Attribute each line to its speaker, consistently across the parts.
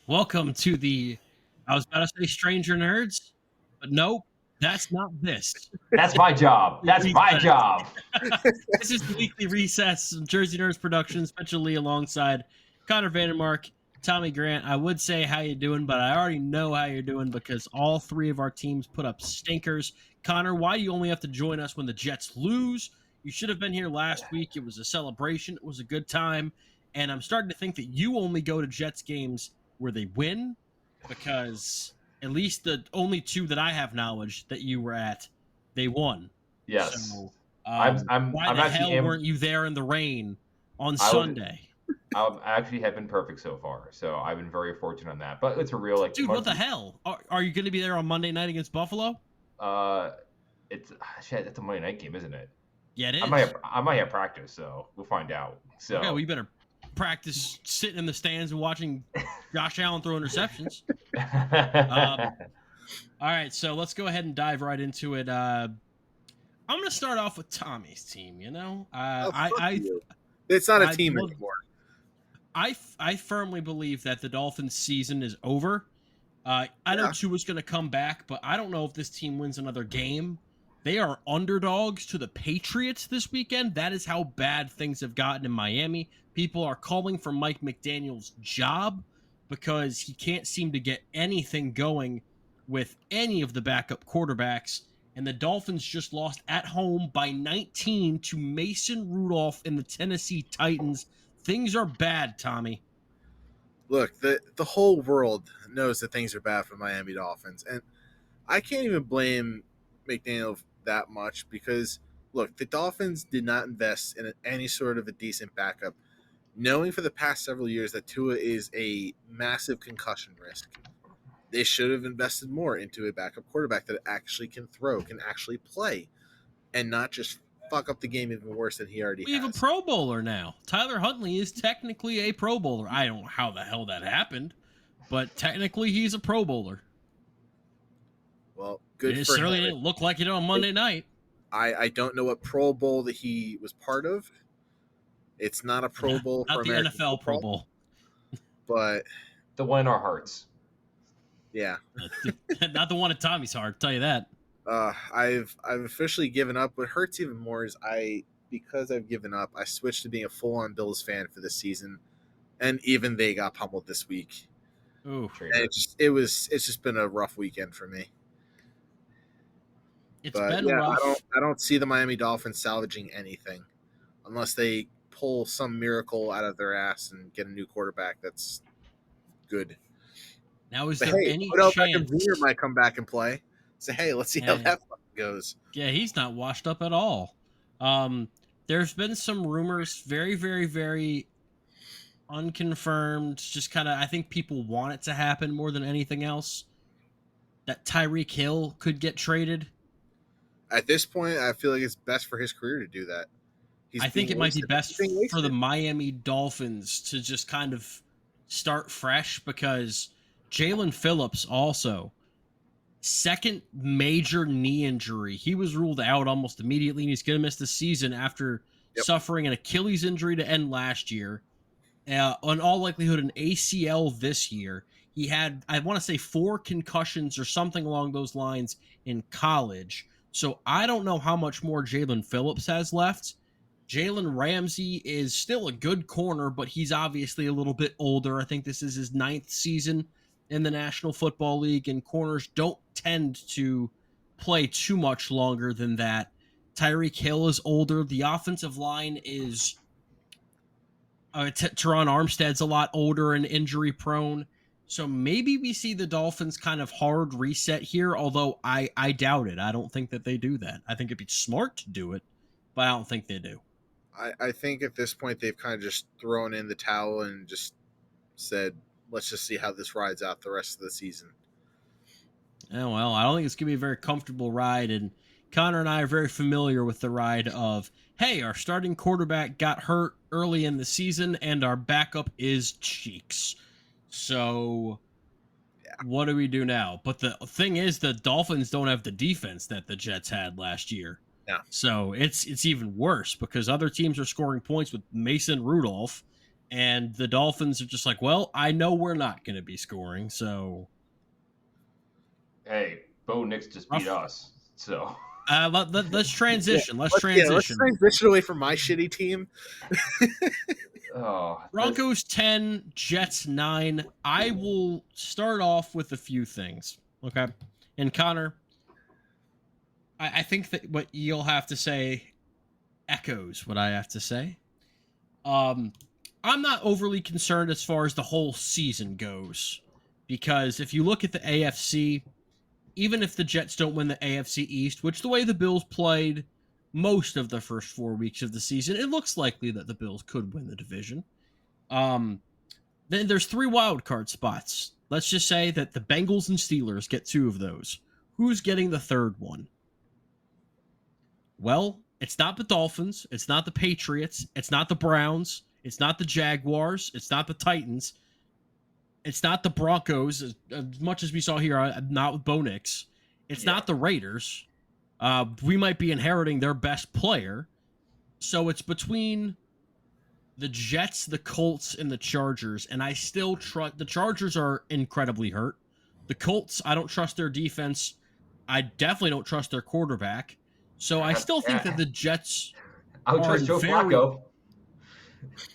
Speaker 1: Welcome to I was about to say Stranger Nerds, but nope, that's not this.
Speaker 2: That's my job. That's my job.
Speaker 1: This is the Weekly Recess, Jersey Nerds Productions, Mitchell Lea alongside Connor VanDemark, Tommy Grant. I would say how you doing, but I already know how you're doing because all three of our teams put up stinkers. Connor, why do you only have to join us when the Jets lose? You should have been here last week. It was a celebration. It was a good time. And I'm starting to think that you only go to Jets games where they win because at least the only two that I have knowledge that you were at, they won.
Speaker 2: Yes.
Speaker 1: So,
Speaker 2: I'm
Speaker 1: why the hell weren't you there in the rain on Sunday?
Speaker 2: I actually have been perfect so far, so I've been very fortunate on that. But it's a real
Speaker 1: dude. What the hell? Are you going to be there on Monday night against Buffalo?
Speaker 2: It's a Monday night game, isn't it?
Speaker 1: Yeah, it is.
Speaker 2: I might have practice, so we'll find out. So
Speaker 1: okay, well, you better practice sitting in the stands and watching Josh Allen throw interceptions. All right, so let's go ahead and dive right into it. I'm going to start off with Tommy's team. You know,
Speaker 3: it's not a team anymore.
Speaker 1: I firmly believe that the Dolphins' season is over. I know Tua's going to come back, but I don't know if this team wins another game. They are underdogs to the Patriots this weekend. That is how bad things have gotten in Miami. People are calling for Mike McDaniel's job because he can't seem to get anything going with any of the backup quarterbacks. And the Dolphins just lost at home by 19 to Mason Rudolph and the Tennessee Titans. Things are bad, Tommy.
Speaker 3: Look, the whole world knows that things are bad for Miami Dolphins. And I can't even blame McDaniel that much because, look, the Dolphins did not invest in any sort of a decent backup, knowing for the past several years that Tua is a massive concussion risk. They should have invested more into a backup quarterback that actually can throw, can actually play, and not just fuck up the game even worse than he already has.
Speaker 1: We have a Pro Bowler now. Tyler Huntley is technically a Pro Bowler. I don't know how the hell that happened, but technically he's a Pro Bowler.
Speaker 3: Well, good
Speaker 1: it
Speaker 3: for him. It
Speaker 1: certainly didn't look like it on Monday night.
Speaker 3: I don't know what Pro Bowl that he was part of. It's not a Pro Bowl
Speaker 1: not
Speaker 3: for
Speaker 1: the
Speaker 3: American
Speaker 1: NFL
Speaker 3: football,
Speaker 1: Pro Bowl.
Speaker 3: But
Speaker 2: the one in our hearts.
Speaker 3: Yeah.
Speaker 1: Not the one at Tommy's heart, I'll tell you that.
Speaker 3: I've officially given up. What hurts even more is because I've given up, I switched to being a full-on Bills fan for this season, and even they got pummeled this week.
Speaker 1: Ooh.
Speaker 3: And it's just been a rough weekend for me.
Speaker 1: It's been rough.
Speaker 3: I don't see the Miami Dolphins salvaging anything unless they pull some miracle out of their ass and get a new quarterback that's good.
Speaker 1: Now, is there any chance
Speaker 3: Beckham Jr. might come back and play? So, hey, let's see how that goes.
Speaker 1: Yeah, he's not washed up at all. There's been some rumors, very, very, very unconfirmed, just kind of, I think people want it to happen more than anything else, that Tyreek Hill could get traded.
Speaker 3: At this point, I feel like it's best for his career to do that.
Speaker 1: I think it might be best for the Miami Dolphins to just kind of start fresh because Jalen Phillips also, second major knee injury. He was ruled out almost immediately, and he's going to miss the season after suffering an Achilles injury to end last year. In all likelihood, an ACL this year. He had, I want to say, 4 concussions or something along those lines in college. So I don't know how much more Jalen Phillips has left. Jalen Ramsey is still a good corner, but he's obviously a little bit older. I think this is his 9th season in the National Football League, and corners don't tend to play too much longer than that. Tyreek Hill is older. The offensive line is... Teron Armstead's a lot older and injury-prone. So maybe we see the Dolphins kind of hard reset here, although I doubt it. I don't think that they do that. I think it'd be smart to do it, but I don't think they do.
Speaker 3: I think at this point they've kind of just thrown in the towel and just said, let's just see how this rides out the rest of the season.
Speaker 1: Yeah, well, I don't think it's going to be a very comfortable ride, and Connor and I are very familiar with the ride of, hey, our starting quarterback got hurt early in the season, and our backup is Cheeks. So, what do we do now? But the thing is, the Dolphins don't have the defense that the Jets had last year.
Speaker 3: Yeah.
Speaker 1: So, it's even worse because other teams are scoring points with Mason Rudolph, And the Dolphins are just like, well, I know we're not going to be scoring, so.
Speaker 2: Hey, Bo Nix just beat us, so.
Speaker 1: Let's transition. Let's
Speaker 3: transition away from my shitty team.
Speaker 1: Broncos 10, Jets 9. I will start off with a few things, okay? And Connor, I think that what you'll have to say echoes what I have to say. I'm not overly concerned as far as the whole season goes, because if you look at the AFC, even if the Jets don't win the AFC East, which the way the Bills played most of the first 4 weeks of the season, it looks likely that the Bills could win the division. Then there's 3 wild card spots. Let's just say that the Bengals and Steelers get 2 of those. Who's getting the 3rd one? Well, it's not the Dolphins. It's not the Patriots. It's not the Browns. It's not the Jaguars. It's not the Titans. It's not the Broncos, as much as we saw here, not with Bo Nix. It's not the Raiders. We might be inheriting their best player. So it's between the Jets, the Colts, and the Chargers. And I still trust... The Chargers are incredibly hurt. The Colts, I don't trust their defense. I definitely don't trust their quarterback. So I still think that the Jets
Speaker 2: I would trust Joe Flacco.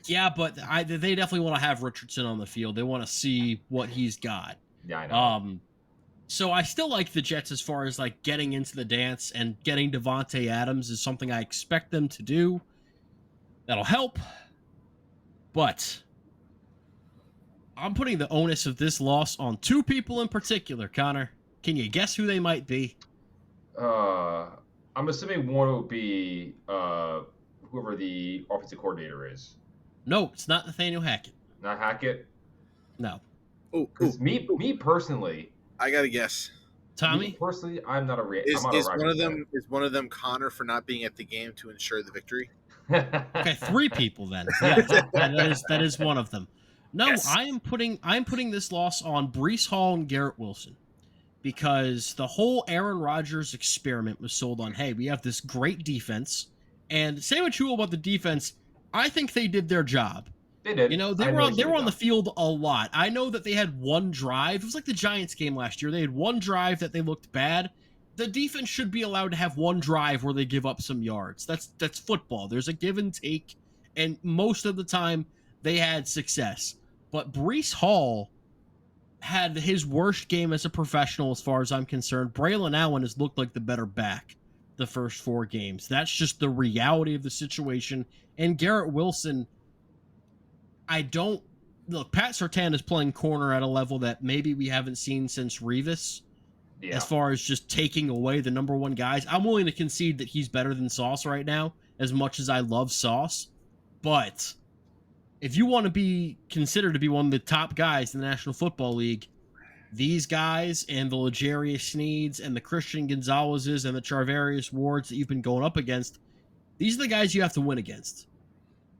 Speaker 1: Yeah, but they definitely want to have Richardson on the field. They want to see what he's got.
Speaker 2: Yeah, I know.
Speaker 1: So I still like the Jets as far as like getting into the dance, and getting Devontae Adams is something I expect them to do. That'll help. But I'm putting the onus of this loss on 2 people in particular, Connor. Can you guess who they might be?
Speaker 2: I'm assuming one will be whoever the offensive coordinator is.
Speaker 1: No, it's not Nathaniel Hackett.
Speaker 2: Not Hackett?
Speaker 1: No.
Speaker 2: Me personally...
Speaker 3: I got to guess.
Speaker 1: Tommy?
Speaker 2: Me personally, I'm not a
Speaker 3: Is one of them Connor for not being at the game to ensure the victory?
Speaker 1: Okay, 3 people then. Yeah, that is one of them. No, yes. I'm putting this loss on Breece Hall and Garrett Wilson, because the whole Aaron Rodgers experiment was sold on, hey, we have this great defense, and say what you will about the defense, I think they did their job.
Speaker 2: They did.
Speaker 1: You know, they were on the field a lot. I know that they had one drive. It was like the Giants game last year. They had one drive that they looked bad. The defense should be allowed to have one drive where they give up some yards. That's football. There's a give and take, and most of the time they had success. But Breece Hall had his worst game as a professional as far as I'm concerned. Braylon Allen has looked like the better back the first 4 games. That's just the reality of the situation. And Garrett Wilson, Pat Surtain is playing corner at a level that maybe we haven't seen since Revis. Yeah. As far as just taking away the number 1 guys. I'm willing to concede that he's better than Sauce right now, as much as I love Sauce. But if you want to be considered to be one of the top guys in the National Football League, these guys and the L'Jarius Sneeds and the Christian Gonzalez's and the Charvarius Wards that you've been going up against, these are the guys you have to win against.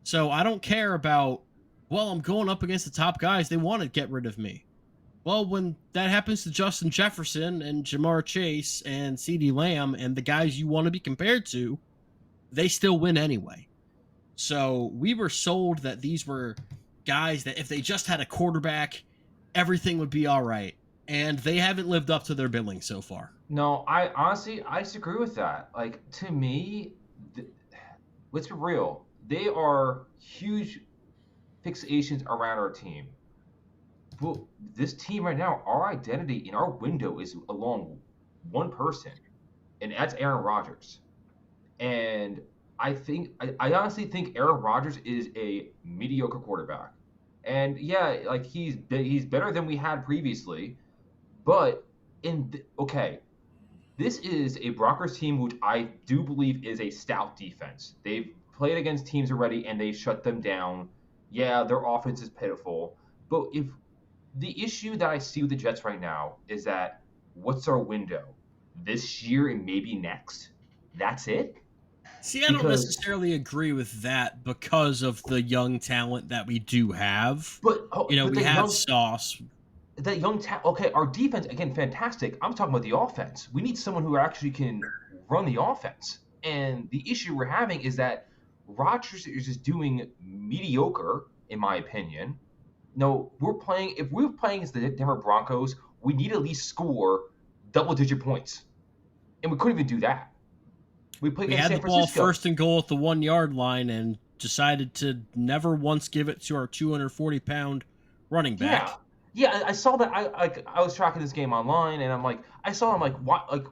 Speaker 1: So I don't care about, well, I'm going up against the top guys. They want to get rid of me. Well, when that happens to Justin Jefferson and Jamar Chase and CeeDee Lamb and the guys you want to be compared to, they still win anyway. So we were sold that these were guys that if they just had a quarterback, everything would be all right. And they haven't lived up to their billing so far.
Speaker 2: No, I disagree with that. Like, to me, let's be real. They are huge fixations around our team. But this team right now, our identity in our window is along one person, and that's Aaron Rodgers. And I honestly think Aaron Rodgers is a mediocre quarterback. And yeah, like he's better than we had previously. But this is a Broncos team which I do believe is a stout defense. They've played against teams already and they shut them down. Yeah, their offense is pitiful. But if the issue that I see with the Jets right now is that what's our window? This year and maybe next? That's it?
Speaker 1: See, I don't necessarily agree with that because of the young talent that we do have.
Speaker 2: But
Speaker 1: we have Sauce.
Speaker 2: That young talent. Okay, our defense, again, fantastic. I'm talking about the offense. We need someone who actually can run the offense. And the issue we're having is that Rodgers is just doing mediocre in my opinion. No, if we're playing against the Denver Broncos, we need to at least score double-digit points. And we couldn't even do that. We played against
Speaker 1: had
Speaker 2: San
Speaker 1: the ball
Speaker 2: Francisco.
Speaker 1: first and goal at the 1 yard line and decided to never once give it to our 240-pound running back.
Speaker 2: Yeah, I saw that. I was tracking this game online, and I saw him what like.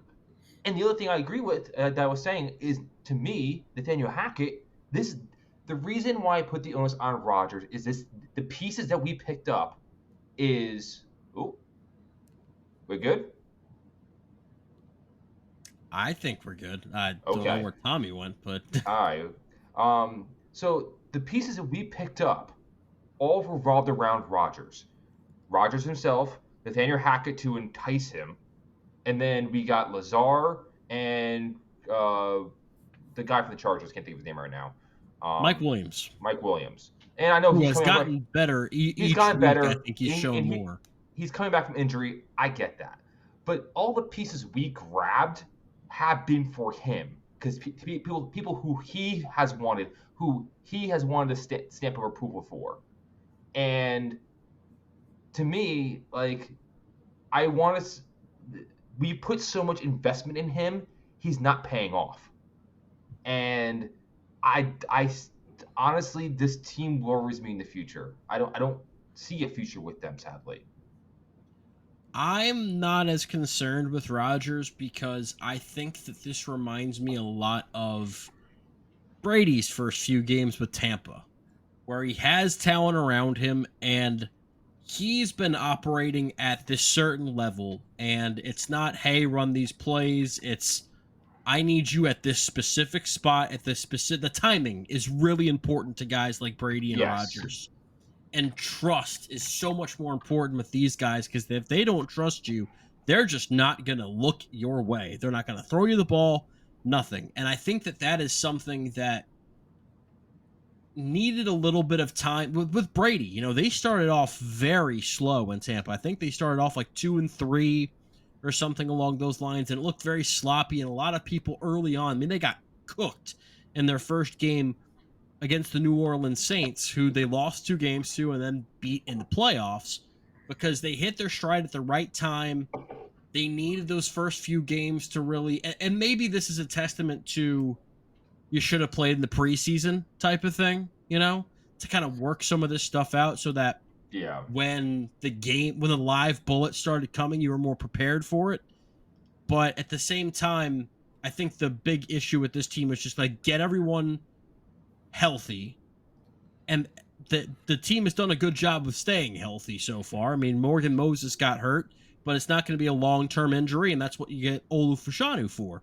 Speaker 2: And the other thing I agree with that I was saying is, to me, Nathaniel Hackett, the reason why I put the onus on Rodgers is the pieces that we picked up is. Oh, we're good.
Speaker 1: I think we're good. I don't know where Tommy went, but
Speaker 2: all right. So the pieces that we picked up all revolved around Rodgers. Rodgers himself, Nathaniel Hackett to entice him, and then we got Lazar and the guy from the Chargers. Can't think of his name right now.
Speaker 1: Mike Williams.
Speaker 2: Mike Williams. And I know
Speaker 1: who has gotten better. He's gotten better. I think he's shown more.
Speaker 2: He's coming back from injury. I get that. But all the pieces we grabbed have been for him, because people who he has wanted to stamp of approval for. And to me, like, we put so much investment in him, he's not paying off. And I honestly, this team worries me in the future. I don't see a future with them, sadly.
Speaker 1: I'm not as concerned with Rodgers because I think that this reminds me a lot of Brady's first few games with Tampa, where he has talent around him and he's been operating at this certain level, and it's not, hey, run these plays. It's, I need you at this specific spot at this specific. The timing is really important to guys like Brady and Rodgers. And trust is so much more important with these guys, because if they don't trust you, they're just not going to look your way. They're not going to throw you the ball, nothing. And I think that is something that needed a little bit of time with Brady. You know, they started off very slow in Tampa. I think they started off like 2-3 or something along those lines, and it looked very sloppy. And a lot of people early on, I mean, they got cooked in their first game against the New Orleans Saints, who they lost 2 games to and then beat in the playoffs, because they hit their stride at the right time. They needed those first few games to really, and maybe this is a testament to, you should have played in the preseason type of thing, you know, to kind of work some of this stuff out so that when the live bullet started coming, you were more prepared for it. But at the same time, I think the big issue with this team is just like, get everyone healthy, and the team has done a good job of staying healthy so far. I mean, Morgan Moses got hurt, but it's not going to be a long-term injury, and that's what you get Olu Fashanu for.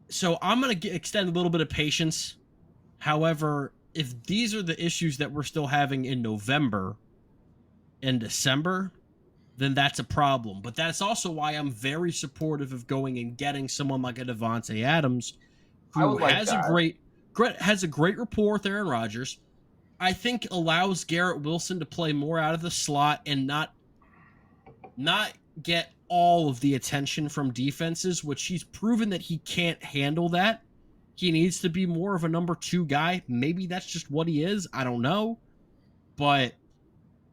Speaker 1: So I'm going to extend a little bit of patience. However, if these are the issues that we're still having in November and December, then that's a problem. But that's also why I'm very supportive of going and getting someone like a Davante Adams, who has a great rapport with Aaron Rodgers. I think allows Garrett Wilson to play more out of the slot and not get all of the attention from defenses, which he's proven that he can't handle that. He needs to be more of a number 2 guy. Maybe that's just what he is. I don't know. But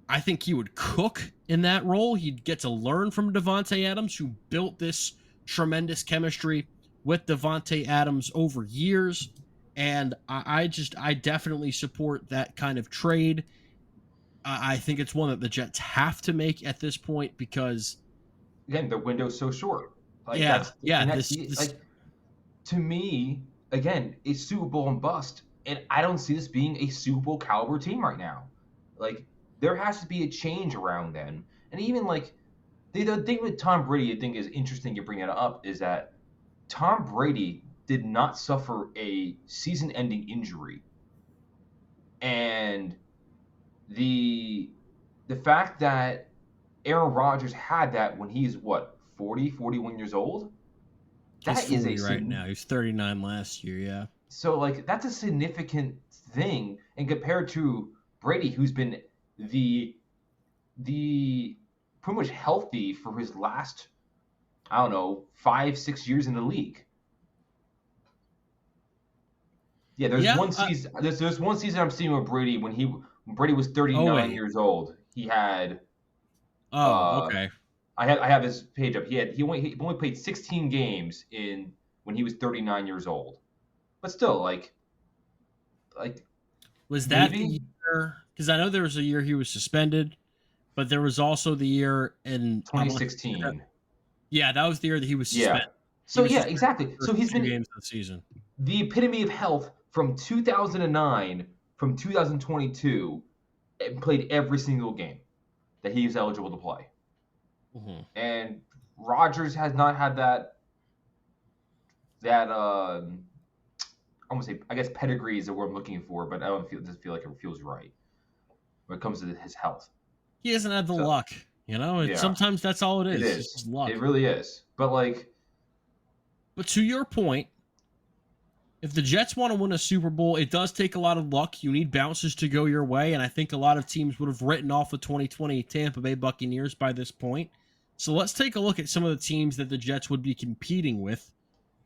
Speaker 1: I think he would cook in that role. He'd get to learn from Davante Adams, who built this tremendous chemistry with Davante Adams over years. And I definitely support that kind of trade. I think it's one that the Jets have to make at this point, because
Speaker 2: again, the window's so short. Like, to me, again, it's Super Bowl and bust, and I don't see this being a Super Bowl caliber team right now. Like, there has to be a change around then. And even like the thing with Tom Brady, I think is interesting you bring it up, is that Tom Brady did not suffer a season-ending injury, and the fact that Aaron Rodgers had that when he's 41 years old.
Speaker 1: That is a right now. He's 39 last year, yeah.
Speaker 2: So like, that's a significant thing, and compared to Brady, who's been the pretty much healthy for his last, I don't know, 5-6 years in the league. Yeah, there's
Speaker 1: Yeah.
Speaker 2: one season. There's one season I'm seeing with Brady when Brady was 39
Speaker 1: wait.
Speaker 2: years old. He had
Speaker 1: Oh, okay.
Speaker 2: I have his page up. He only played 16 games in when he was 39 years old. But still, like
Speaker 1: Was that the
Speaker 2: maybe
Speaker 1: year? Because I know there was a year he was suspended, but there was also the year in I want to say
Speaker 2: 2016.
Speaker 1: yeah, that was the year that he was
Speaker 2: Yeah.
Speaker 1: suspended. He
Speaker 2: So
Speaker 1: was
Speaker 2: yeah,
Speaker 1: suspended
Speaker 2: exactly.
Speaker 1: for
Speaker 2: So he's
Speaker 1: 2
Speaker 2: been
Speaker 1: games of the season.
Speaker 2: the epitome of health from 2009 from 2022 and played every single game that he was eligible to play.
Speaker 1: Mm-hmm.
Speaker 2: And Rodgers has not had that I want to say, I guess pedigree is the word I'm looking for, but I don't feel doesn't feel like it feels right when it comes to his health.
Speaker 1: He hasn't had the
Speaker 2: So
Speaker 1: luck,
Speaker 2: yeah,
Speaker 1: sometimes that's all it
Speaker 2: it
Speaker 1: is. It's
Speaker 2: is.
Speaker 1: just luck.
Speaker 2: It really is. But like,
Speaker 1: But to your point, if the Jets want to win a Super Bowl, it does take a lot of luck. You need bounces to go your way, and I think a lot of teams would have written off the 2020 Tampa Bay Buccaneers by this point. So let's take a look at some of the teams that the Jets would be competing with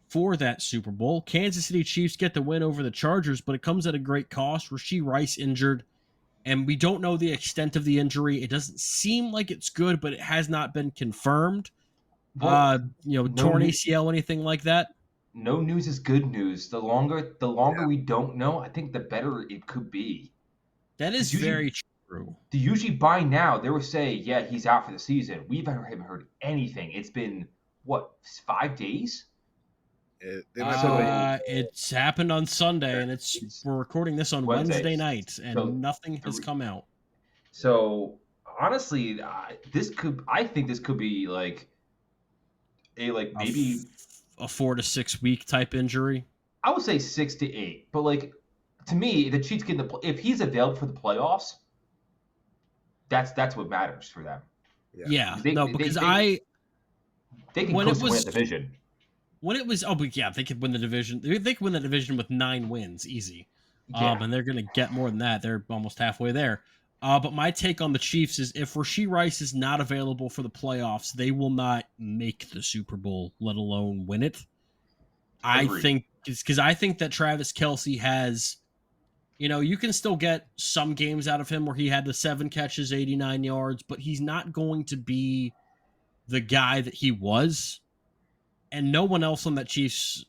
Speaker 1: for that Super Bowl. Kansas City Chiefs get the win over the Chargers, but it comes at a great cost. Rashee Rice injured, and we don't know the extent of the injury. It doesn't seem like it's good, but it has not been confirmed.
Speaker 2: well,
Speaker 1: Torn ACL, anything like that.
Speaker 2: no news is good news. The longer we don't know, I think the better it could be.
Speaker 1: That is very true.
Speaker 2: Usually by now they would say, yeah, he's out for the season. We haven't heard anything. It's been what, 5 days?
Speaker 1: It's happened on Sunday, and we're recording this on Wednesday night, and nothing has come out.
Speaker 2: So honestly, I think this could be like maybe
Speaker 1: a 4 to 6 week type injury.
Speaker 2: I would say 6 to 8, but like to me, the Chiefs get if he's available for the playoffs, that's what matters for them.
Speaker 1: Yeah,
Speaker 2: they can
Speaker 1: when
Speaker 2: close
Speaker 1: it was
Speaker 2: to win the division.
Speaker 1: When it was, but yeah, they could win the division. They could win the division with 9 wins, easy.
Speaker 2: Yeah.
Speaker 1: And they're going to get more than that. They're almost halfway there. But my take on the Chiefs is if Rashee Rice is not available for the playoffs, they will not make the Super Bowl, let alone win it.
Speaker 2: Agreed.
Speaker 1: I think it's because I think that Travis Kelce has, you can still get some games out of him where he had the 7 catches, 89 yards, but he's not going to be the guy that he was. And no one else on that Chiefs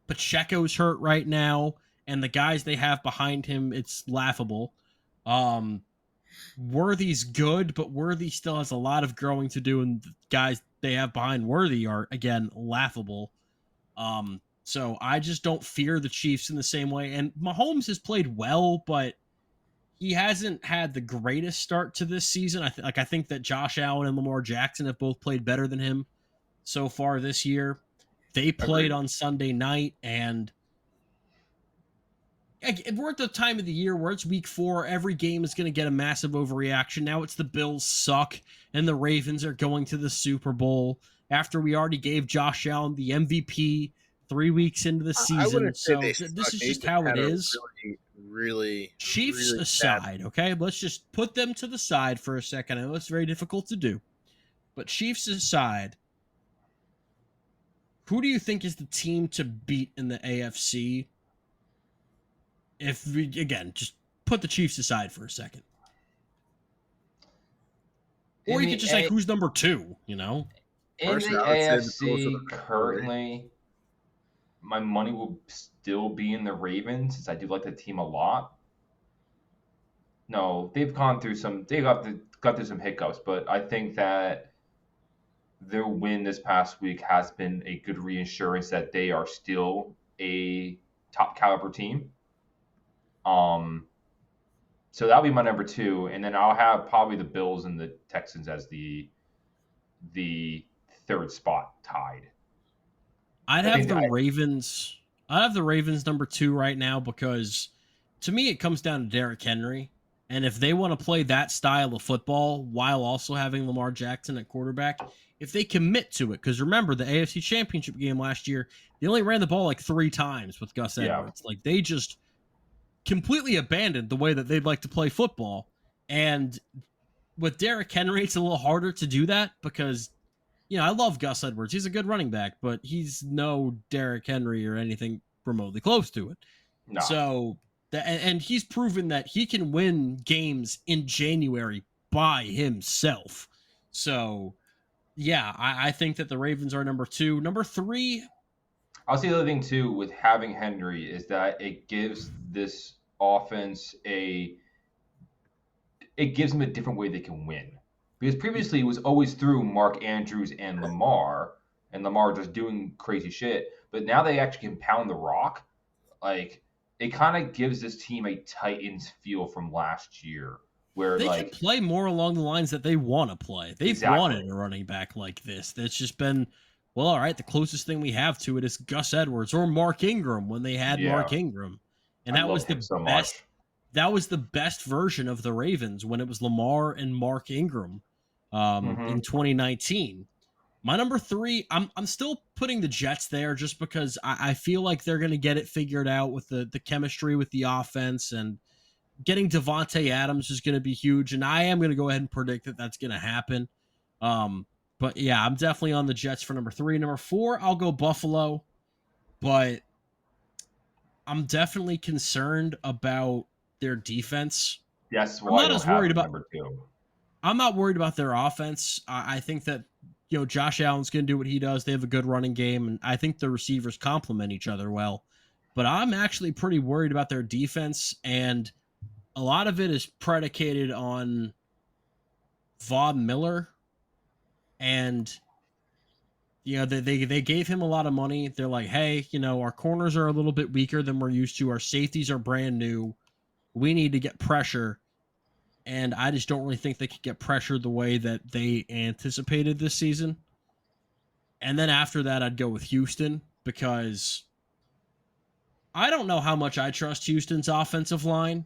Speaker 1: Pacheco's hurt right now, and the guys they have behind him, it's laughable. Worthy's good, but Worthy still has a lot of growing to do, and the guys they have behind Worthy are again laughable. So I just don't fear the Chiefs in the same way. And Mahomes has played well, but he hasn't had the greatest start to this season. I think that Josh Allen and Lamar Jackson have both played better than him so far this year. They played on Sunday night, and we're at the time of the year where it's week 4. Every game is going to get a massive overreaction. Now it's the Bills suck, and the Ravens are going to the Super Bowl after we already gave Josh Allen the MVP 3 weeks into the season. So this is just how it is.
Speaker 3: Really,
Speaker 1: Chiefs aside, okay? Let's just put them to the side for a second. I know it's very difficult to do. But Chiefs aside, who do you think is the team to beat in the AFC? If we, again, just put the Chiefs aside for a second. Or you could just say, who's number 2,
Speaker 2: In the AFC currently, my money will still be in the Ravens, since I do like the team a lot. No, they've got through some hiccups, but I think that their win this past week has been a good reassurance that they are still a top caliber team. So that'll be my number 2, and then I'll have probably the Bills and the Texans as the 3rd spot tied.
Speaker 1: I'd have the Ravens number 2 right now, because to me it comes down to Derrick Henry. And if they want to play that style of football while also having Lamar Jackson at quarterback, if they commit to it, because remember the AFC Championship game last year, they only ran the ball like 3 times with Gus Edwards. Like they just completely abandoned the way that they'd like to play football. And with Derrick Henry, it's a little harder to do that because, I love Gus Edwards. He's a good running back, but he's no Derrick Henry or anything remotely close to it.
Speaker 2: No.
Speaker 1: So, and he's proven that he can win games in January by himself. So, yeah, I think that the Ravens are number 2. Number 3.
Speaker 2: I'll say the other thing too with having Henry is that it gives this offense it gives them a different way they can win. Because previously it was always through Mark Andrews and Lamar just doing crazy shit. But now they actually can pound the rock. Like, it kind of gives this team a Titans feel from last year, where
Speaker 1: they can play more along the lines that they want to play. They've wanted a running back like this. That's just been, well, all right, the closest thing we have to it is Gus Edwards or Mark Ingram when they had Mark Ingram. And that was the best. That was the best version of the Ravens when it was Lamar and Mark Ingram in 2019. My number 3, I'm still putting the Jets there just because I feel like they're going to get it figured out with the chemistry with the offense, and getting Devontae Adams is going to be huge. And I am going to go ahead and predict that that's going to happen. But yeah, I'm definitely on the Jets for number 3. Number 4, I'll go Buffalo, but I'm definitely concerned about their defense.
Speaker 2: That's why I'm not as worried about number 2.
Speaker 1: I'm not worried about their offense. I think that, you know, Josh Allen's going to do what he does. They have a good running game, and I think the receivers complement each other well. But I'm actually pretty worried about their defense, and a lot of it is predicated on Von Miller. And, you know, they gave him a lot of money. They're like, hey, you know, our corners are a little bit weaker than we're used to. Our safeties are brand new. We need to get pressure. And I just don't really think they could get pressure the way that they anticipated this season. And then after that, I'd go with Houston, because I don't know how much I trust Houston's offensive line.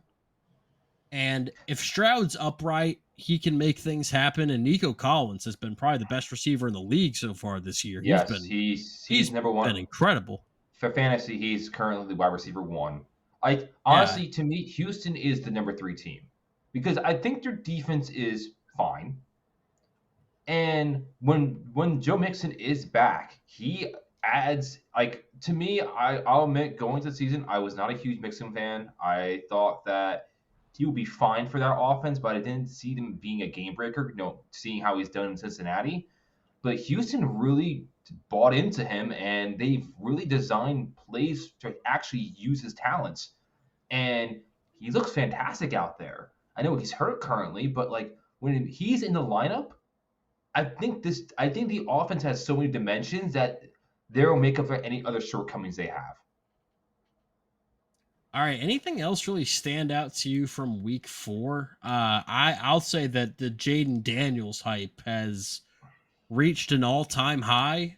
Speaker 1: And if Stroud's upright, he can make things happen. And Nico Collins has been probably the best receiver in the league so far this year.
Speaker 2: Yes, he's number 1.
Speaker 1: Been incredible.
Speaker 2: For fantasy, he's currently the wide receiver 1. Honestly, to me, Houston is the number 3 team, because I think their defense is fine. And when Joe Mixon is back, he adds, like, to me, I'll admit, going into the season, I was not a huge Mixon fan. I thought that he would be fine for that offense, but I didn't see him being a game breaker, you know, seeing how he's done in Cincinnati. But Houston really bought into him, and they've really designed plays to actually use his talents. And he looks fantastic out there. I know he's hurt currently, but like when he's in the lineup, I think the offense has so many dimensions that they'll make up for any other shortcomings they have.
Speaker 1: All right. Anything else really stand out to you from week 4? I'll say that the Jaden Daniels hype has reached an all-time high,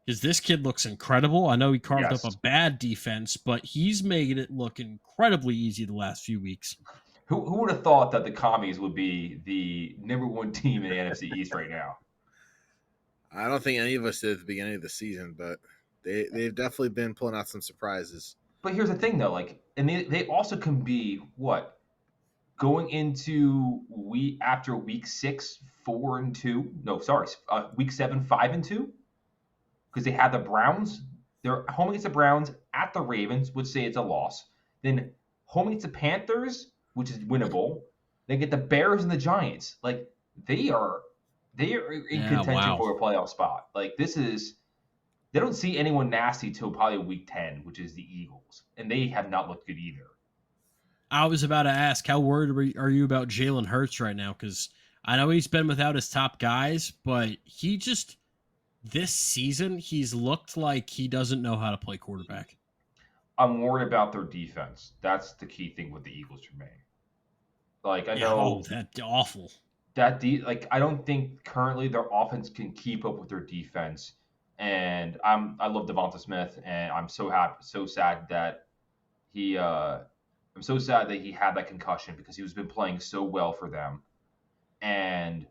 Speaker 1: because this kid looks incredible. I know he carved up a bad defense, but he's made it look incredibly easy the last few weeks.
Speaker 2: Who would have thought that the Commies would be the number 1 team in the NFC East right now?
Speaker 3: I don't think any of us did at the beginning of the season, but they've definitely been pulling out some surprises.
Speaker 2: But here's the thing, though, like, and they also can be what, going into after week 6, 4-2. No, sorry, week 7, 5-2, because they had the Browns. They're home against the Browns, at the Ravens, which say it's a loss. Then home against the Panthers, which is winnable. They get the Bears and the Giants. Like, they are in contention for a playoff spot. Like, they don't see anyone nasty till probably week 10, which is the Eagles, and they have not looked good either.
Speaker 1: I was about to ask, how worried are you about Jalen Hurts right now? Because I know he's been without his top guys, but this season, he's looked like he doesn't know how to play quarterback.
Speaker 2: I'm worried about their defense. That's the key thing with the Eagles for me. Like, I know
Speaker 1: that's awful.
Speaker 2: I don't think currently their offense can keep up with their defense. And I love Devonta Smith, and I'm so sad that he had that concussion, because he's been playing so well for them. And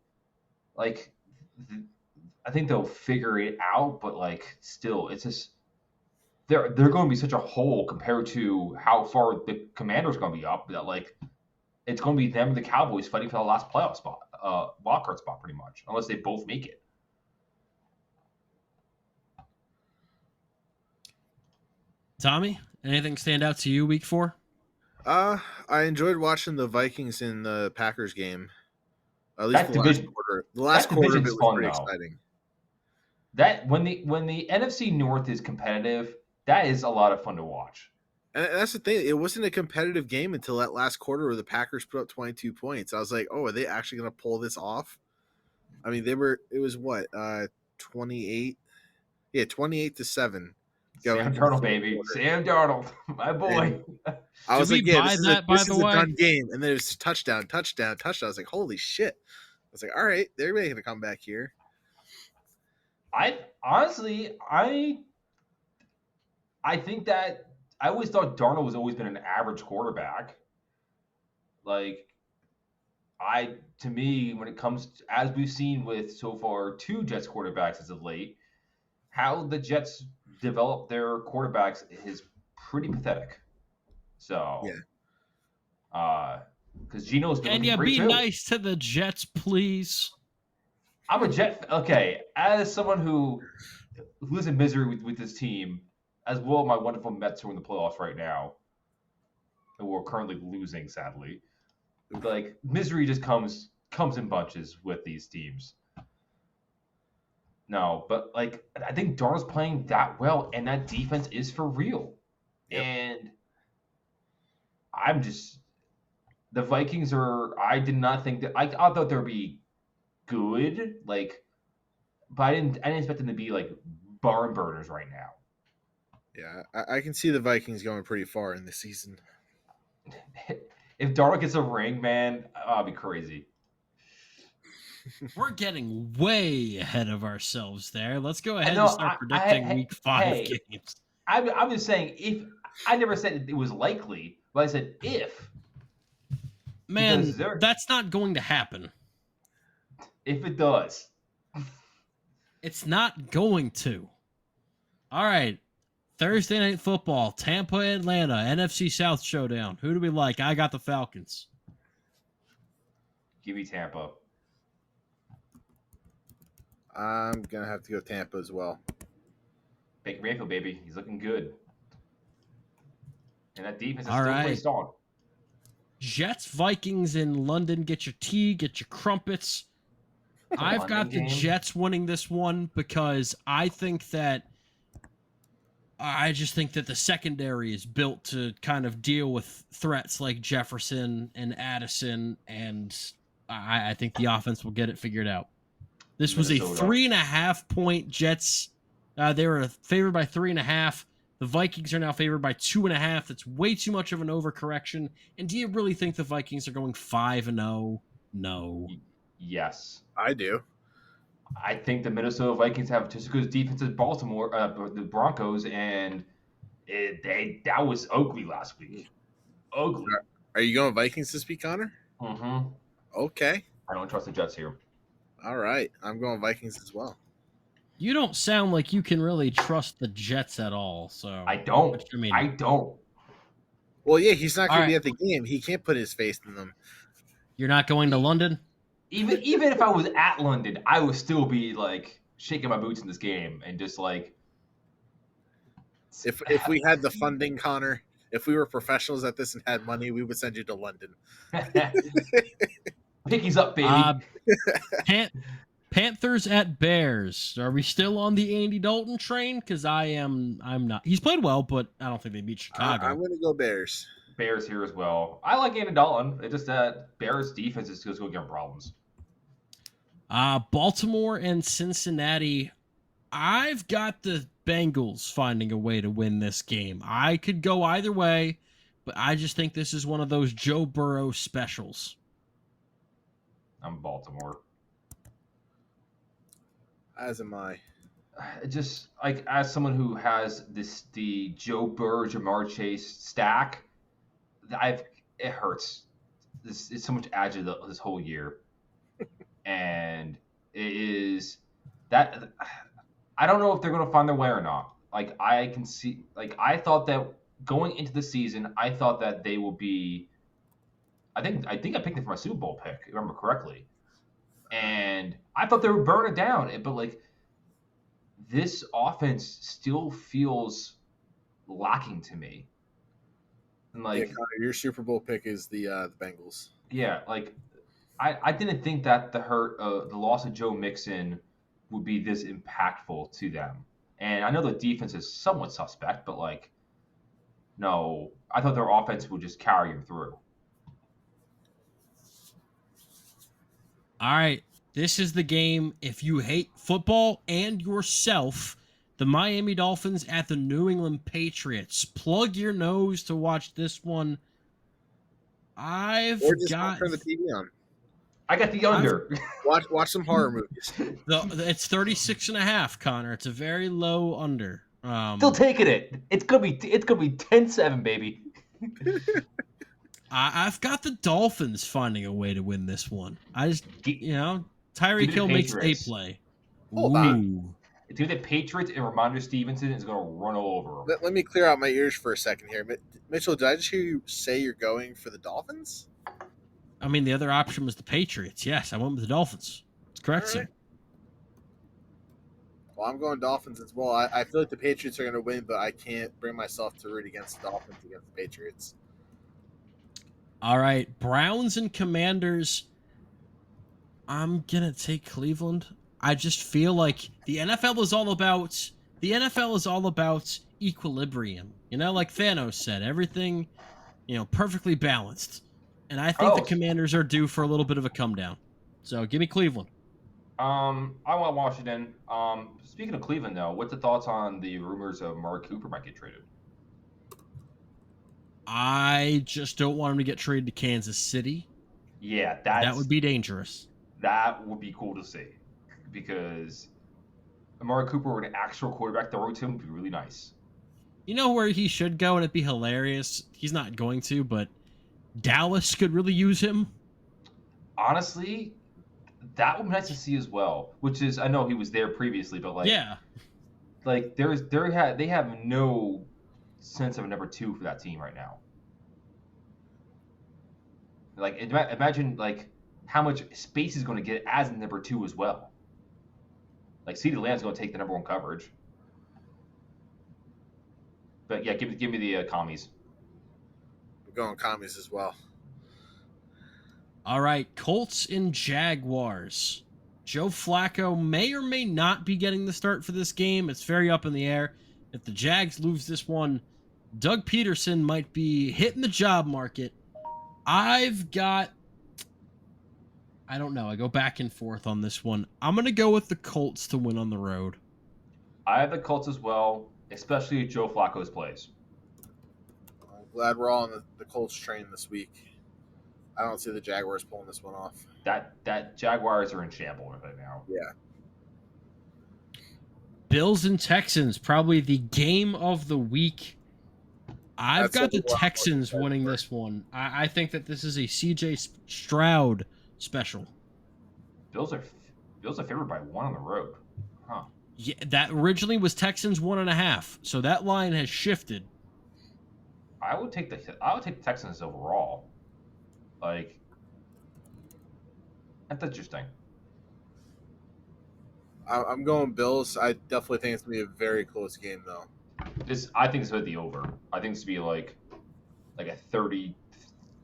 Speaker 2: like, I think they'll figure it out, but like, still, it's just they're going to be such a hole compared to how far the Commanders going to be up, that like it's going to be them and the Cowboys fighting for the last playoff spot, wild card spot, pretty much, unless they both make it.
Speaker 1: Tommy, anything stand out to you week 4?
Speaker 3: I enjoyed watching the Vikings in the Packers game. At least
Speaker 2: That division,
Speaker 3: the last quarter of it
Speaker 2: division's
Speaker 3: was
Speaker 2: fun
Speaker 3: pretty
Speaker 2: though.
Speaker 3: exciting.
Speaker 2: That when the NFC North is competitive, that is a lot of fun to watch.
Speaker 3: And that's the thing. It wasn't a competitive game until that last quarter where the Packers put up 22 points. I was like, oh, are they actually going to pull this off? I mean, it was what, 28? Yeah, 28-7.
Speaker 2: Sam Darnold, baby. Sam Darnold, my boy.
Speaker 3: And I was like, yeah, this is a done game. And then it was touchdown. I was like, holy shit. I was like, all right, they're making a comeback here.
Speaker 2: I think that I always thought Darnold has always been an average quarterback. Like, to me, when it comes to, as we've seen with so far 2 Jets quarterbacks as of late, how the Jets develop their quarterbacks is pretty pathetic. So,
Speaker 3: yeah.
Speaker 2: Because Geno's been
Speaker 1: Can you
Speaker 2: great
Speaker 1: be
Speaker 2: too.
Speaker 1: nice to the Jets, please?
Speaker 2: I'm a Jet. Okay, as someone who lives in misery with this team, as well as my wonderful Mets who are in the playoffs right now, and we're currently losing, sadly. Like, misery just comes in bunches with these teams. No, but like, I think Darnold's playing that well, and that defense is for real.
Speaker 3: Yep.
Speaker 2: And the Vikings are. I did not think that. I thought they'd be good, like, but I didn't expect them to be like barn burners right now.
Speaker 3: Yeah, I can see the Vikings going pretty far in this season.
Speaker 2: If Darnold gets a ring, man, I'll be crazy.
Speaker 1: We're getting way ahead of ourselves there. Let's go ahead and start predicting week 5 games.
Speaker 2: I'm just saying, if I never said it was likely, but I said if.
Speaker 1: Man, that's not going to happen.
Speaker 2: If it does.
Speaker 1: It's not going to. All right. Thursday Night Football, Tampa, Atlanta, NFC South showdown. Who do we like? I got the Falcons.
Speaker 2: Give me Tampa.
Speaker 3: I'm going to have to go Tampa as well.
Speaker 2: Baker Mayfield, baby. He's looking good. And that defense is still pretty strong.
Speaker 1: Jets, Vikings in London. Get your tea, get your crumpets. I've got the Jets winning this one because I just think that the secondary is built to kind of deal with threats like Jefferson and Addison, and I think the offense will get it figured out. This was a 3.5 point Jets. They were favored by 3.5. The Vikings are now favored by 2.5. That's way too much of an overcorrection. And do you really think the Vikings are going 5-0? No.
Speaker 2: Yes.
Speaker 3: I do.
Speaker 2: I think the Minnesota Vikings have just as good defense as Baltimore, the Broncos, and that was ugly last week. Ugly.
Speaker 3: Are you going Vikings this week, Connor?
Speaker 2: Mm-hmm.
Speaker 3: Okay.
Speaker 2: I don't trust the Jets here.
Speaker 3: All right. I'm going Vikings as well.
Speaker 1: You don't sound like you can really trust the Jets at all. So
Speaker 2: I don't. I don't.
Speaker 3: Well, yeah, he's not going to be at the game. He can't put his face in them.
Speaker 1: You're not going to London?
Speaker 2: Even if I was at London, I would still be like shaking my boots in this game and just like.
Speaker 3: If we had the funding, Connor, if we were professionals at this and had money, we would send you to London.
Speaker 2: Pickies up, baby.
Speaker 1: Panthers at Bears. Are we still on the Andy Dalton train? Because I'm not. He's played well, but I don't think they beat Chicago.
Speaker 3: I'm going to go Bears.
Speaker 2: Bears here as well. I like Andy Dalton. It's just that Bears defense is going to give problems.
Speaker 1: Baltimore and Cincinnati. I've got the Bengals finding a way to win this game. I could go either way, but I just think this is one of those Joe Burrow specials.
Speaker 2: I'm Baltimore.
Speaker 3: As am I.
Speaker 2: Just like as someone who has the Joe Burrow, Jamar Chase stack, it hurts. It's so much agita this whole year, and it is that I don't know if they're going to find their way or not. Like I can see, like I thought that going into the season, I thought that they will be. I think I picked them for my Super Bowl pick, if I remember correctly, and I thought they would burn it down. But like this offense still feels lacking to me. And
Speaker 3: Yeah,
Speaker 2: like,
Speaker 3: Connor, your Super Bowl pick is the Bengals.
Speaker 2: yeah, like I didn't think that the loss of Joe Mixon would be this impactful to them. And I know the defense is somewhat suspect, but like, no, I thought their offense would just carry them through.
Speaker 1: All right. This is the game. If you hate football and yourself, the Miami Dolphins at the New England Patriots. Plug your nose to watch this one. I've
Speaker 3: Or just
Speaker 1: got
Speaker 3: turn the TV on.
Speaker 2: I got the under.
Speaker 3: Watch some horror movies.
Speaker 1: It's 36.5, Connor. It's a very low under.
Speaker 2: Still taking it. It's gonna be 10-7, baby.
Speaker 1: I've got the Dolphins finding a way to win this one. I just, Tyreek
Speaker 2: Give me the
Speaker 1: Hill makes a
Speaker 2: Patriots.
Speaker 1: play.
Speaker 3: Hold on.
Speaker 2: Dude, the Patriots and Ramondre Stevenson is gonna run all over them.
Speaker 3: Let me clear out my ears for a second here. Mitchell, did I just hear you say you're going for the Dolphins?
Speaker 1: I mean, the other option was the Patriots. Yes, I went with the Dolphins. It's correct,
Speaker 3: All
Speaker 1: sir.
Speaker 3: right. Well, I'm going Dolphins as well. I feel like the Patriots are going to win, but I can't bring myself to root against the Dolphins against the Patriots.
Speaker 1: All right, Browns and Commanders. I'm gonna take Cleveland. I just feel like the NFL is all about equilibrium. Like Thanos said, everything, perfectly balanced. And I think the Commanders are due for a little bit of a come down. So give me Cleveland.
Speaker 2: I want Washington. Speaking of Cleveland, though, what's the thoughts on the rumors of Amari Cooper might get traded?
Speaker 1: I just don't want him to get traded to Kansas City.
Speaker 2: Yeah,
Speaker 1: that would be dangerous.
Speaker 2: That would be cool to see, because Amari Cooper with an actual quarterback throw to him would be really nice.
Speaker 1: You know where he should go, and it'd be hilarious? He's not going to, but Dallas could really use him.
Speaker 2: Honestly, that would be nice to see as well. Which is, I know he was there previously, but like,
Speaker 1: yeah,
Speaker 2: like they have no sense of a number two for that team right now. Like, imagine like how much space he's going to get as a number two as well. Like, CeeDee Lamb's going to take the number one coverage. But yeah, give me the commies.
Speaker 3: We're going commies as well.
Speaker 1: All right, Colts and Jaguars. Joe Flacco may or may not be getting the start for this game. It's very up in the air. If the Jags lose this one, Doug Peterson might be hitting the job market. I don't know. I go back and forth on this one. I'm going to go with the Colts to win on the road.
Speaker 2: I have the Colts as well, especially if Joe Flacco's plays.
Speaker 3: I'm glad we're all on the Colts train this week. I don't see the Jaguars pulling this one off.
Speaker 2: That Jaguars are in shambles right now.
Speaker 3: Yeah.
Speaker 1: Bills and Texans, probably the game of the week. I've got the Texans winning this one. I think that this is a CJ Stroud special.
Speaker 2: Bills are favored by 1 on the road. Huh.
Speaker 1: Yeah, that originally was Texans 1.5, so that line has shifted.
Speaker 2: I would take the Texans overall. Like, that's interesting.
Speaker 3: I'm going Bills. I definitely think it's going to be a very close game, though.
Speaker 2: I think it's going to be over. I think it's going to be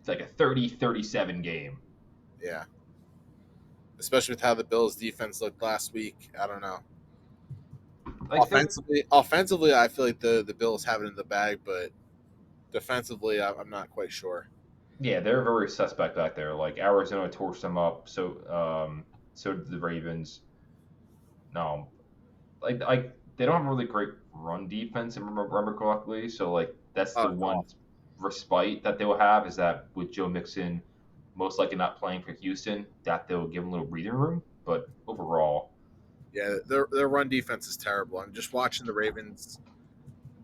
Speaker 2: like a 30-37 game.
Speaker 3: Yeah. Especially with how the Bills' defense looked last week. I don't know. Like, offensively, I feel like the Bills have it in the bag, but defensively, I'm not quite sure.
Speaker 2: Yeah, they're very suspect back there. Like, Arizona torched them up, so did the Ravens. No, like they don't have a really great run defense, if I remember correctly. So like that's the one respite that they will have, is that with Joe Mixon most likely not playing for Houston, that they'll give them a little breathing room. But overall,
Speaker 3: yeah, their run defense is terrible. I'm just watching the Ravens.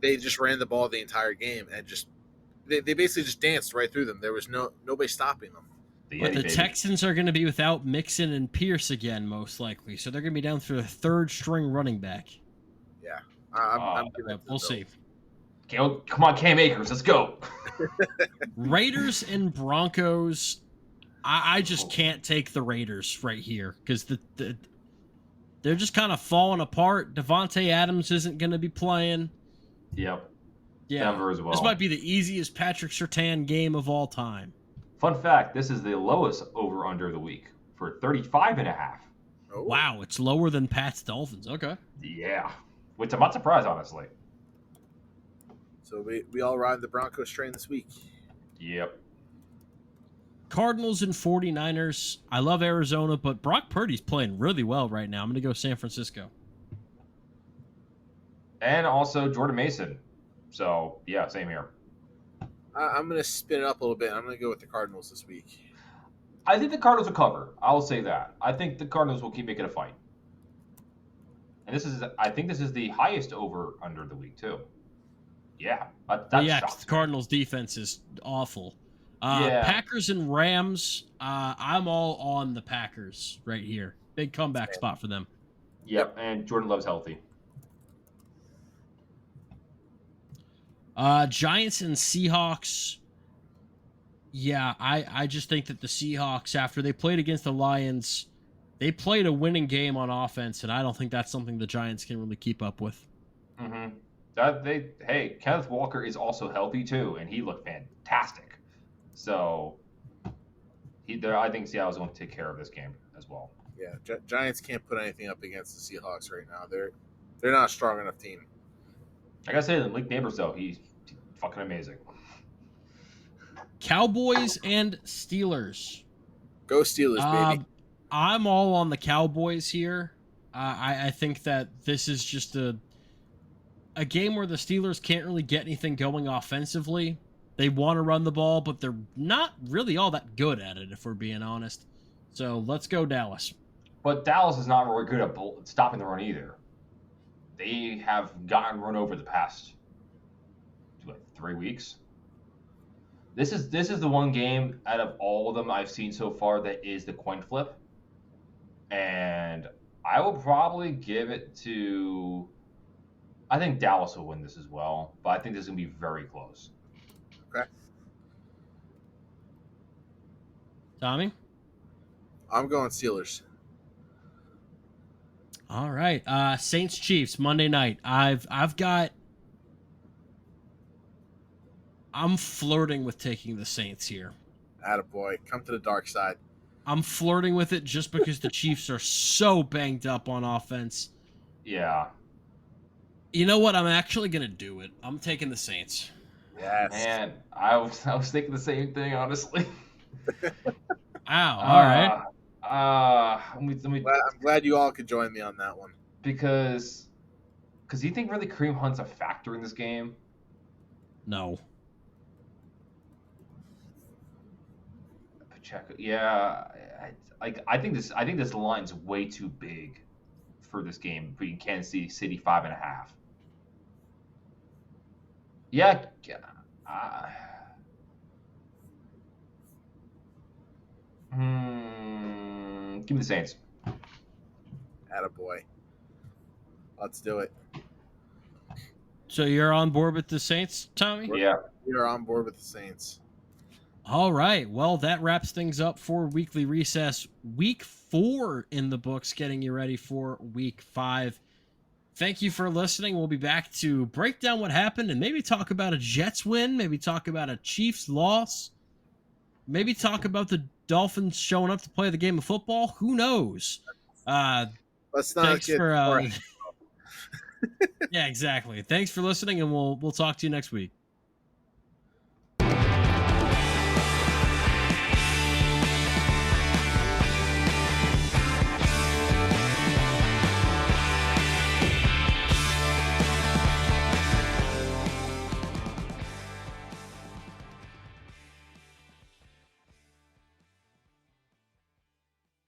Speaker 3: They just ran the ball the entire game and they basically just danced right through them. There was nobody stopping them.
Speaker 1: But the Texans are going to be without Mixon and Pierce again, most likely. So they're going to be down through a third-string running back.
Speaker 3: Yeah.
Speaker 1: We'll see.
Speaker 2: Come on, Cam Akers, let's go.
Speaker 1: Raiders and Broncos. I just can't take the Raiders right here because they're just kind of falling apart. Devontae Adams isn't going to be playing.
Speaker 2: Yep.
Speaker 1: Yeah.
Speaker 2: Denver as well.
Speaker 1: This might be the easiest Patrick Surtain game of all time.
Speaker 2: Fun fact, this is the lowest over-under of the week for 35.5.
Speaker 3: Oh.
Speaker 1: Wow, it's lower than Pat's Dolphins. Okay.
Speaker 2: Yeah. Which I'm not surprised, honestly.
Speaker 3: So we all ride the Broncos train this week.
Speaker 2: Yep.
Speaker 1: Cardinals and 49ers. I love Arizona, but Brock Purdy's playing really well right now. I'm going to go San Francisco.
Speaker 2: And also Jordan Mason. So, yeah, same here.
Speaker 3: I'm going to spin it up a little bit. I'm going to go with the Cardinals this week.
Speaker 2: I think the Cardinals will cover. I will say that. I think the Cardinals will keep making a fight. And I think this is the highest over under the week too. Yeah,
Speaker 1: yeah, the Cardinals defense is awful. Packers and Rams. I'm all on the Packers right here. Big comeback spot for them.
Speaker 2: Yep, and Jordan Love's healthy.
Speaker 1: Giants and Seahawks. Yeah, I just think that the Seahawks, after they played against the Lions, they played a winning game on offense, and I don't think that's something the Giants can really keep up with.
Speaker 2: Mm-hmm. Kenneth Walker is also healthy too, and he looked fantastic. So, I think Seattle's going to take care of this game as well.
Speaker 3: Yeah, Giants can't put anything up against the Seahawks right now. They're not a strong enough team.
Speaker 2: Like I said, Lake Neighbors though, he's fucking amazing.
Speaker 1: Cowboys and Steelers.
Speaker 3: Go Steelers, baby.
Speaker 1: I'm all on the Cowboys here. I think that this is just a game where the Steelers can't really get anything going offensively. They want to run the ball, but they're not really all that good at it, if we're being honest. So let's go Dallas.
Speaker 2: But Dallas is not really good at stopping the run either. They have gotten run over the past 3 weeks. This is the one game out of all of them I've seen so far that is the coin flip. And I will probably give it to... I think Dallas will win this as well, but I think this is going to be very close.
Speaker 3: Okay.
Speaker 1: Tommy?
Speaker 3: I'm going Steelers.
Speaker 1: All right. Saints Chiefs Monday night. I'm flirting with taking the Saints here.
Speaker 3: Attaboy. Come to the dark side.
Speaker 1: I'm flirting with it just because the Chiefs are so banged up on offense.
Speaker 2: Yeah.
Speaker 1: You know what? I'm actually going to do it. I'm taking the Saints.
Speaker 3: Yes.
Speaker 2: Man, I was thinking the same thing, honestly.
Speaker 1: Wow. All right.
Speaker 3: I'm glad you all could join me on that one.
Speaker 2: Because you think really Kareem Hunt's a factor in this game?
Speaker 1: No.
Speaker 2: Pacheco, yeah. I think this line's way too big for this game between Kansas City 5.5. Yeah. Give me the Saints.
Speaker 3: Attaboy. Let's do it.
Speaker 1: So you're on board with the Saints, Tommy?
Speaker 2: Yeah.
Speaker 3: You're on board with the Saints.
Speaker 1: All right. Well, that wraps things up for Weekly Recess. Week 4 in the books, getting you ready for Week 5. Thank you for listening. We'll be back to break down what happened and maybe talk about a Jets win, maybe talk about a Chiefs loss, maybe talk about the Dolphins showing up to play the game of football. Who knows?
Speaker 3: Let's not get
Speaker 1: yeah, exactly. Thanks for listening, and we'll talk to you next week.